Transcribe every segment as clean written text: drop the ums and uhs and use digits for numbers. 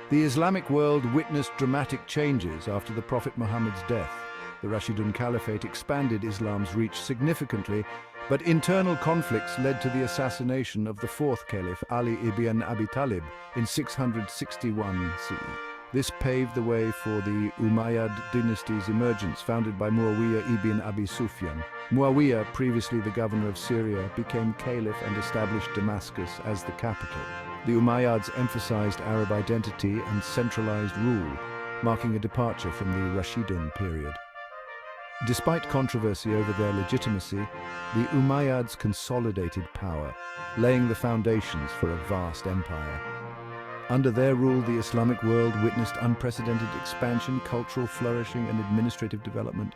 The Islamic world witnessed dramatic changes after the Prophet Muhammad's death. The Rashidun Caliphate expanded Islam's reach significantly, but internal conflicts led to the assassination of the fourth Caliph Ali ibn Abi Talib in 661 CE. This paved the way for the Umayyad dynasty's emergence, founded by Muawiya ibn Abi Sufyan. Muawiya, previously the governor of Syria, became caliph and established Damascus as the capital. The Umayyads emphasized Arab identity and centralized rule, marking a departure from the Rashidun period. Despite controversy over their legitimacy, the Umayyads consolidated power, laying the foundations for a vast empire. Under their rule, the Islamic world witnessed unprecedented expansion, cultural flourishing, and administrative development.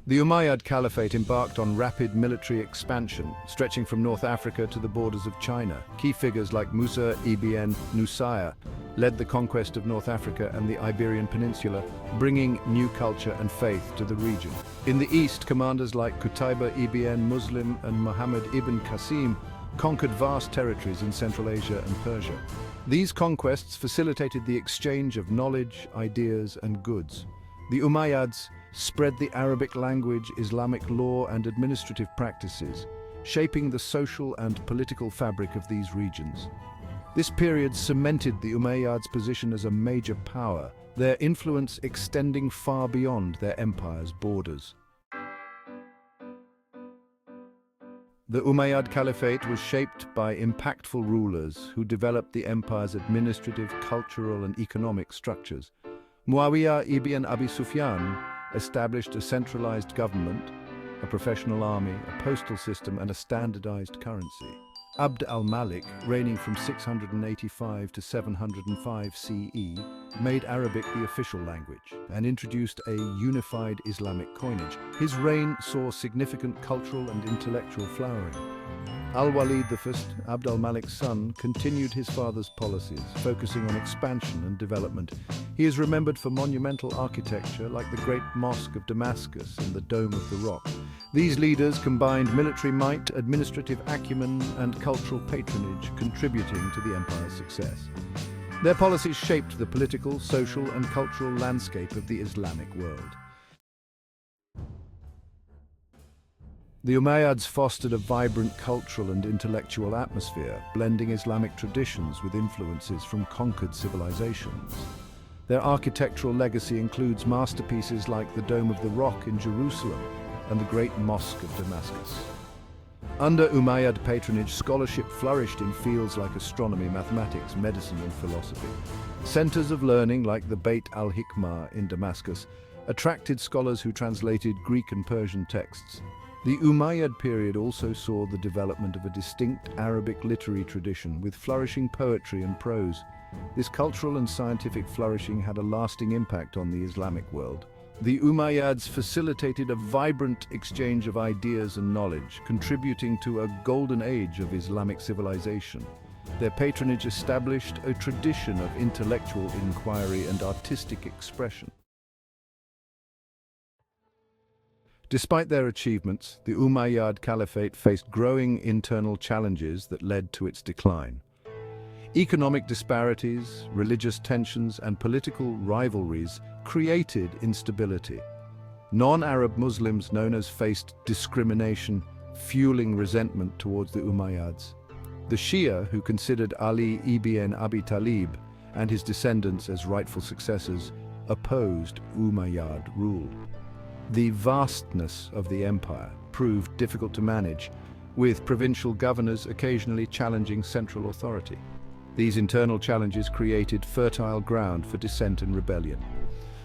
The Umayyad Caliphate embarked on rapid military expansion, stretching from North Africa to the borders of China. Key figures like Musa ibn Nusayr led the conquest of North Africa and the Iberian Peninsula, bringing new culture and faith to the region. In the east, commanders like Qutayba ibn Muslim and Muhammad ibn Qasim conquered vast territories in Central Asia and Persia. These conquests facilitated the exchange of knowledge, ideas, and goods. The Umayyads spread the Arabic language, Islamic law, and administrative practices, shaping the social and political fabric of these regions. This period cemented the Umayyads' position as a major power, their influence extending far beyond their empire's borders. The Umayyad Caliphate was shaped by impactful rulers who developed the empire's administrative, cultural, and economic structures. Muawiya ibn Abi Sufyan established a centralized government, a professional army, a postal system, and a standardized currency. Abd al-Malik, reigning from 685 to 705 CE, made Arabic the official language and introduced a unified Islamic coinage. His reign saw significant cultural and intellectual flowering. Al-Walid I, Abd al-Malik's son, continued his father's policies, focusing on expansion and development. He is remembered for monumental architecture like the Great Mosque of Damascus and the Dome of the Rock. These leaders combined military might, administrative acumen, and cultural patronage, contributing to the empire's success. Their policies shaped the political, social, and cultural landscape of the Islamic world. The Umayyads fostered a vibrant cultural and intellectual atmosphere, blending Islamic traditions with influences from conquered civilizations. Their architectural legacy includes masterpieces like the Dome of the Rock in Jerusalem and the Great Mosque of Damascus. Under Umayyad patronage, scholarship flourished in fields like astronomy, mathematics, medicine, and philosophy. Centers of learning like the Beit al-Hikmah in Damascus attracted scholars who translated Greek and Persian texts. The Umayyad period also saw the development of a distinct Arabic literary tradition with flourishing poetry and prose. This cultural and scientific flourishing had a lasting impact on the Islamic world. The Umayyads facilitated a vibrant exchange of ideas and knowledge, contributing to a golden age of Islamic civilization. Their patronage established a tradition of intellectual inquiry and artistic expression. Despite their achievements, the Umayyad Caliphate faced growing internal challenges that led to its decline. Economic disparities, religious tensions, and political rivalries created instability. Non-Arab Muslims known as faced discrimination, fueling resentment towards the Umayyads. The Shia, who considered Ali ibn Abi Talib and his descendants as rightful successors, opposed Umayyad rule. The vastness of the empire proved difficult to manage, with provincial governors occasionally challenging central authority. These internal challenges created fertile ground for dissent and rebellion.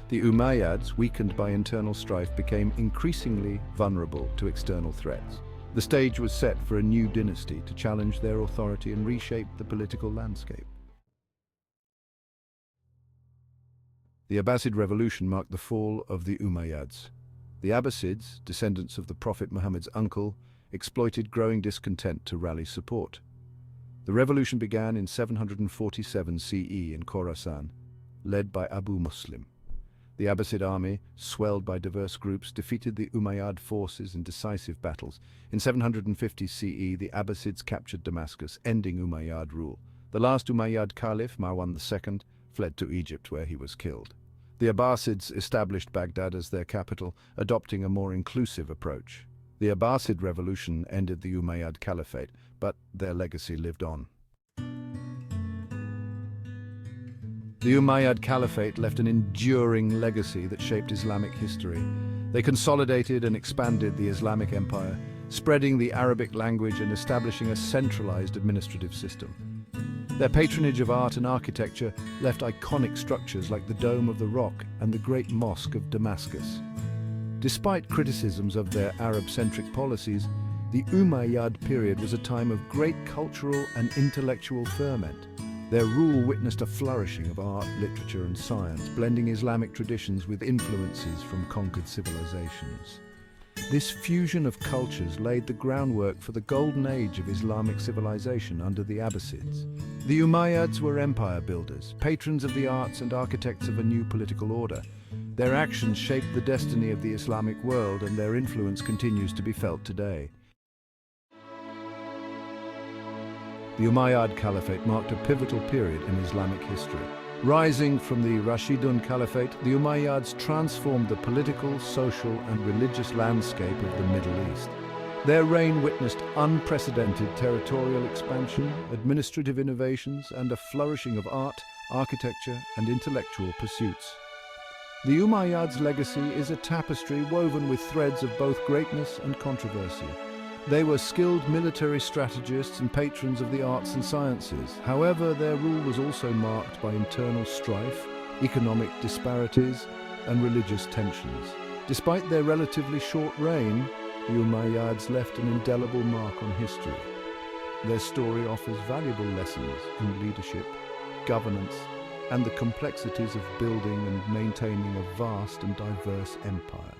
The Umayyads, weakened by internal strife, became increasingly vulnerable to external threats. The stage was set for a new dynasty to challenge their authority and reshape the political landscape. The Abbasid Revolution marked the fall of the Umayyads. The Abbasids, descendants of the Prophet Muhammad's uncle, exploited growing discontent to rally support. The revolution began in 747 CE in Khorasan, led by Abu Muslim. The Abbasid army, swelled by diverse groups, defeated the Umayyad forces in decisive battles. In 750 CE, the Abbasids captured Damascus, ending Umayyad rule. The last Umayyad Caliph, Marwan II, fled to Egypt, where he was killed. The Abbasids established Baghdad as their capital, adopting a more inclusive approach. The Abbasid Revolution ended the Umayyad Caliphate, but their legacy lived on. The Umayyad Caliphate left an enduring legacy that shaped Islamic history. They consolidated and expanded the Islamic Empire, spreading the Arabic language and establishing a centralized administrative system. Their patronage of art and architecture left iconic structures like the Dome of the Rock and the Great Mosque of Damascus. Despite criticisms of their Arab-centric policies, the Umayyad period was a time of great cultural and intellectual ferment. Their rule witnessed a flourishing of art, literature and science, blending Islamic traditions with influences from conquered civilizations. This fusion of cultures laid the groundwork for the golden age of Islamic civilization under the Abbasids. The Umayyads were empire builders, patrons of the arts and architects of a new political order. Their actions shaped the destiny of the Islamic world, and their influence continues to be felt today. The Umayyad Caliphate marked a pivotal period in Islamic history. Rising from the Rashidun Caliphate, the Umayyads transformed the political, social and religious landscape of the Middle East. Their reign witnessed unprecedented territorial expansion, administrative innovations and a flourishing of art, architecture and intellectual pursuits. The Umayyads' legacy is a tapestry woven with threads of both greatness and controversy. They were skilled military strategists and patrons of the arts and sciences. However, their rule was also marked by internal strife, economic disparities, and religious tensions. Despite their relatively short reign, the Umayyads left an indelible mark on history. Their story offers valuable lessons in leadership, governance, and the complexities of building and maintaining a vast and diverse empire.